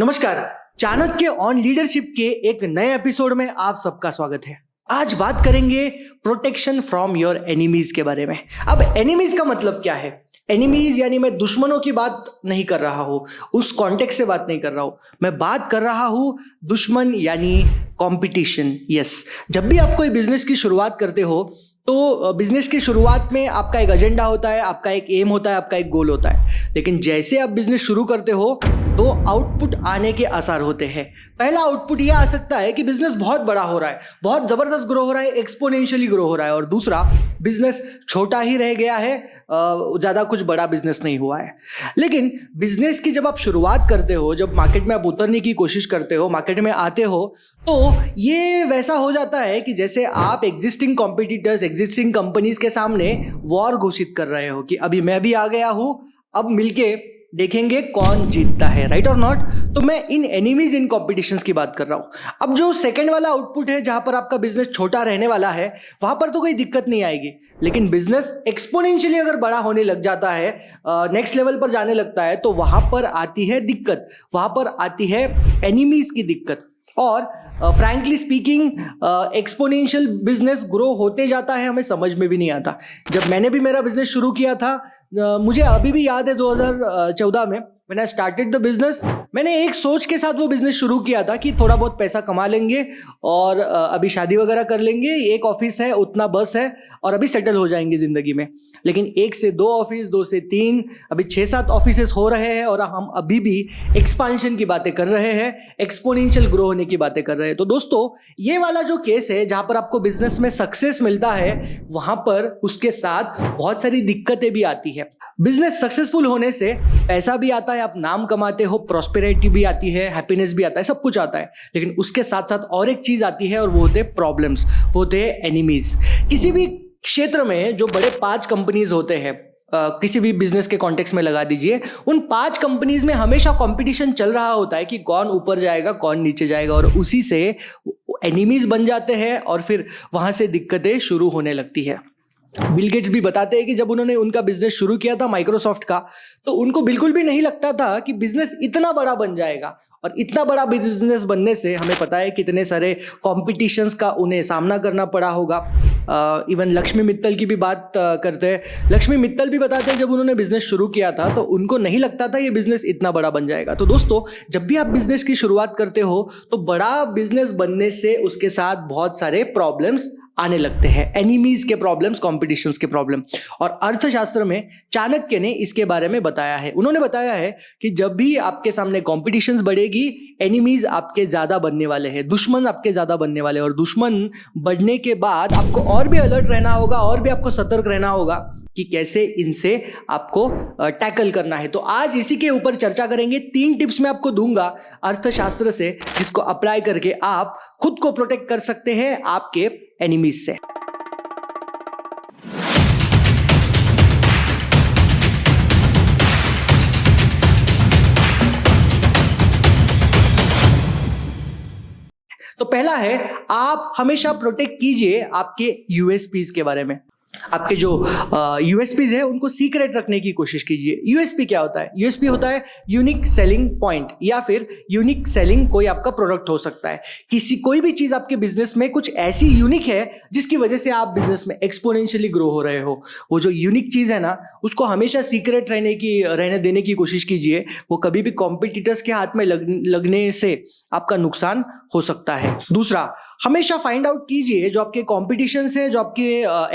नमस्कार, Chanakya on leadership के एक नए एपिसोड में आप सबका स्वागत है। आज बात करेंगे प्रोटेक्शन फ्रॉम योर एनिमीज के बारे में। अब एनिमीज का मतलब क्या है? एनिमीज यानी मैं दुश्मनों की बात नहीं कर रहा हूं, उस कॉन्टेक्स्ट से बात नहीं कर रहा हूं। मैं बात कर रहा हूं दुश्मन यानी कंपटीशन। यस, जब भी आप कोई बिजनेस की शुरुआत करते हो तो बिजनेस की शुरुआत में आपका एक एजेंडा होता है, आपका एक एम होता है, आपका एक गोल होता है। लेकिन जैसे आप बिजनेस शुरू करते हो तो आउटपुट आने के आसार होते हैं। पहला आउटपुट यह आ सकता है कि बिजनेस बहुत बड़ा हो रहा है, बहुत जबरदस्त ग्रो हो रहा है, एक्सपोनेंशियली ग्रो हो रहा है। और दूसरा, बिजनेस छोटा ही रह गया है, ज़्यादा कुछ बड़ा बिजनेस नहीं हुआ है। लेकिन बिजनेस की जब आप शुरुआत करते हो, जब मार्केट में आप उतरने की कोशिश करते हो, मार्केट में आते हो, तो ये वैसा हो जाता है कि जैसे आप एग्जिस्टिंग कॉम्पिटिटर्स, एग्जिस्टिंग कंपनीज के सामने वॉर घोषित कर रहे हो कि अभी मैं भी आ गया हूं, अब मिलके देखेंगे कौन जीतता है, राइट और नॉट। तो मैं इन एनिमीज इन कॉम्पिटिशंस की बात कर रहा हूं। अब जो सेकंड वाला आउटपुट है, जहां पर आपका बिजनेस छोटा रहने वाला है, वहां पर तो कोई दिक्कत नहीं आएगी। लेकिन बिजनेस एक्सपोनेंशियली अगर बड़ा होने लग जाता है, नेक्स्ट लेवल पर जाने लगता है, तो वहां पर आती है दिक्कत, वहां पर आती है एनिमीज की दिक्कत। और frankly speaking, exponential business grow होते जाता है, हमें समझ में भी नहीं आता। जब मैंने भी मेरा बिजनेस शुरू किया था, मुझे अभी भी याद है 2014 में when I started the business, मैंने एक सोच के साथ वो बिजनेस शुरू किया था कि थोड़ा बहुत पैसा कमा लेंगे और अभी शादी वगैरह कर लेंगे, एक ऑफिस है, उतना बस है, और अभी सेटल हो जाएंगे जिंदगी में। लेकिन 1 से 2 ऑफिस, 2 से 3, अभी 6-7 ऑफिसेस हो रहे हैं और हम अभी भी एक्सपांशन की बातें कर रहे हैं, एक्सपोनेंशियल ग्रो होने की बातें कर रहे हैं। तो दोस्तों, ये वाला जो केस है जहां पर आपको बिजनेस में सक्सेस मिलता है, वहां पर उसके साथ बहुत सारी दिक्कतें भी आती है। बिजनेस सक्सेसफुल होने से पैसा भी आता है, आप नाम कमाते हो, प्रॉस्पेरिटी भी आती है, हैप्पीनेस भी आता है, सब कुछ आता है। लेकिन उसके साथ साथ और एक चीज आती है और वो होते हैं प्रॉब्लम्स, वो होते हैं एनिमीज। किसी भी क्षेत्र में जो बड़े 5 कंपनीज होते हैं, किसी भी बिजनेस के कॉन्टेक्स्ट में लगा दीजिए, उन 5 कंपनीज में हमेशा कंपटीशन चल रहा होता है कि कौन ऊपर जाएगा, कौन नीचे जाएगा, और उसी से एनिमीज बन जाते हैं और फिर वहां से दिक्कतें शुरू होने लगती है। बिल गेट्स भी बताते हैं कि जब उन्होंने उनका बिजनेस शुरू किया था माइक्रोसॉफ्ट का, तो उनको बिल्कुल भी नहीं लगता था कि बिजनेस इतना बड़ा बन जाएगा। और इतना बड़ा बिजनेस बनने से हमें पता है कितने सारे कॉम्पिटिशन्स का उन्हें सामना करना पड़ा होगा। इवन लक्ष्मी मित्तल की भी बात करते हैं। लक्ष्मी मित्तल भी बताते हैं जब उन्होंने बिजनेस शुरू किया था तो उनको नहीं लगता था ये बिजनेस इतना बड़ा बन जाएगा। तो दोस्तों, जब भी आप बिजनेस की शुरुआत करते हो तो बड़ा बिजनेस बनने से उसके साथ बहुत सारे प्रॉब्लम्स आने लगते हैं, एनिमीज के प्रॉब्लम्स, कॉम्पिटिशन्स के प्रॉब्लम। और अर्थशास्त्र में चाणक्य ने इसके बारे में बताया है। उन्होंने बताया है कि जब भी आपके सामने कॉम्पिटिशन्स बढ़ेगी, एनिमीज आपके ज्यादा बनने वाले हैं, दुश्मन आपके ज्यादा बनने वाले हैं। और दुश्मन बढ़ने के बाद आपको और भी अलर्ट रहना होगा, और भी आपको सतर्क रहना होगा कि कैसे इनसे आपको टैकल करना है। तो आज इसी के ऊपर चर्चा करेंगे। 3 टिप्स मैं आपको दूंगा अर्थशास्त्र से, जिसको अप्लाई करके आप खुद को प्रोटेक्ट कर सकते हैं आपके एनिमीज से। तो पहला है, आप हमेशा प्रोटेक्ट कीजिए आपके यूएसपीज के बारे में। आपके जो यूएसपीज है उनको सीक्रेट रखने की कोशिश कीजिए। यूएसपी क्या होता है? यूएसपी होता है यूनिक सेलिंग पॉइंट, या फिर यूनिक सेलिंग कोई आपका प्रोडक्ट हो सकता है। कोई भी चीज आपके बिजनेस में कुछ ऐसी यूनिक है जिसकी वजह से आप बिजनेस में एक्सपोनेंशियली ग्रो हो रहे हो। वो जो यूनिक चीज है ना, उसको हमेशा सीक्रेट रहने देने की कोशिश कीजिए। वो कभी भी कॉम्पिटिटर्स के हाथ में लगने से आपका नुकसान हो सकता है। दूसरा, हमेशा फाइंड आउट कीजिए जो आपके कॉम्पिटिशन्स है, जो आपके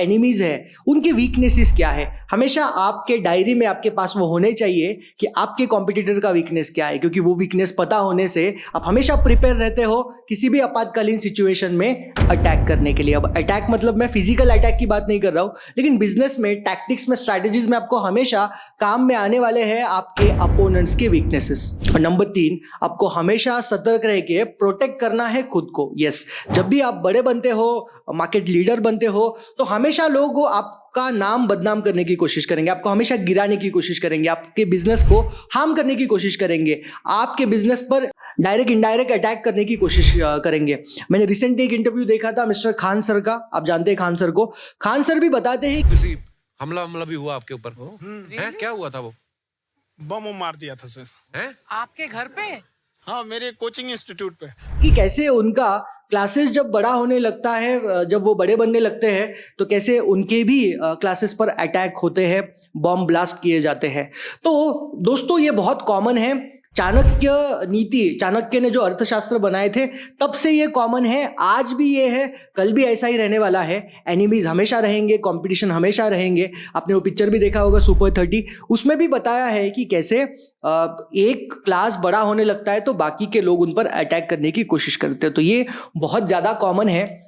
एनिमीज है, उनकी वीकनेसेस क्या है। हमेशा आपके डायरी में आपके पास वो होने चाहिए कि आपके कॉम्पिटिटर का वीकनेस क्या है, क्योंकि वो वीकनेस पता होने से आप हमेशा प्रिपेयर रहते हो किसी भी आपातकालीन सिचुएशन में अटैक करने के लिए। अब अटैक मतलब मैं फिजिकल अटैक की बात नहीं कर रहा हूं, लेकिन बिजनेस में, टैक्टिक्स में, स्ट्रैटेजीज में आपको हमेशा काम में आने वाले हैं आपके अपोनेंट्स के वीकनेसेस। और नंबर 3, आपको हमेशा सतर्क रह के प्रोटेक्ट करना है खुद को। यस, जब भी आप बड़े बनते हो, मार्केट लीडर बनते हो, तो हमेशा लोग आपका नाम बदनाम करने की कोशिश करेंगे, आपको हमेशा गिराने की कोशिश करेंगे, आपके बिजनेस को हार्म करने की कोशिश करेंगे, आपके बिजनेस पर डायरेक्ट इनडायरेक्ट अटैक करने की कोशिश करेंगे। मैंने रिसेंटली एक इंटरव्यू देखा था मिस्टर खान सर का, आप जानते हैं खान सर को। खान सर भी बताते हैं किसी हमला भी हुआ आपके ऊपर? क्या हुआ था? वो बम मार दिया था सर। हैं? आपके घर पे? हाँ, मेरे कोचिंग इंस्टीट्यूट पे। कि कैसे उनका क्लासेस जब बड़ा होने लगता है, जब वो बड़े बनने लगते हैं तो कैसे उनके भी क्लासेस पर अटैक होते हैं, बॉम्ब ब्लास्ट किए जाते हैं। तो दोस्तों ये बहुत कॉमन है। चाणक्य ने जो अर्थशास्त्र बनाए थे तब से ये कॉमन है, आज भी ये है, कल भी ऐसा ही रहने वाला है। एनिमीज हमेशा रहेंगे, कंपटीशन हमेशा रहेंगे। आपने वो पिक्चर भी देखा होगा सुपर 30, उसमें भी बताया है कि कैसे एक क्लास बड़ा होने लगता है तो बाकी के लोग उन पर अटैक करने की कोशिश करते हैं। तो ये बहुत ज़्यादा कॉमन है,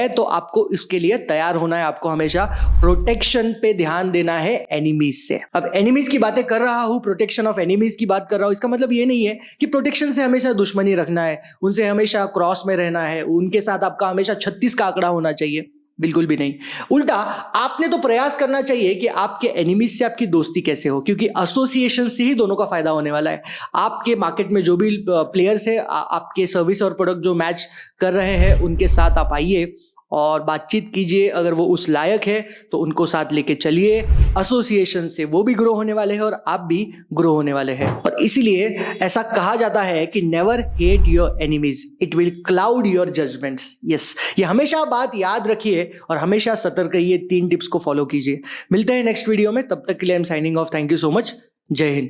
तो आपको इसके लिए तैयार होना है। आपको हमेशा प्रोटेक्शन पे ध्यान देना है एनिमीज से। अब एनिमीज की बातें कर रहा हूं, प्रोटेक्शन ऑफ एनिमीज की बात कर रहा हूं, इसका मतलब ये नहीं है कि प्रोटेक्शन से हमेशा दुश्मनी रखना है, उनसे हमेशा क्रॉस में रहना है, उनके साथ आपका हमेशा 36 का आंकड़ा होना चाहिए, बिल्कुल भी नहीं। उल्टा आपने तो प्रयास करना चाहिए कि आपके एनिमीज से आपकी दोस्ती कैसे हो, क्योंकि एसोसिएशन से ही दोनों का फायदा होने वाला है। आपके मार्केट में जो भी प्लेयर्स है, आपके सर्विस और प्रोडक्ट जो मैच कर रहे हैं, उनके साथ आप आइए और बातचीत कीजिए। अगर वो उस लायक है तो उनको साथ लेके चलिए। एसोसिएशन से वो भी ग्रो होने वाले हैं और आप भी ग्रो होने वाले हैं। और इसीलिए ऐसा कहा जाता है कि never hate your enemies, it will cloud your judgments. Yes, ये हमेशा बात याद रखिए और हमेशा सतर्क रहिए। 3 टिप्स को फॉलो कीजिए। मिलते हैं नेक्स्ट वीडियो में, तब तक के लिए I am signing off. Thank you so much. जय हिंद।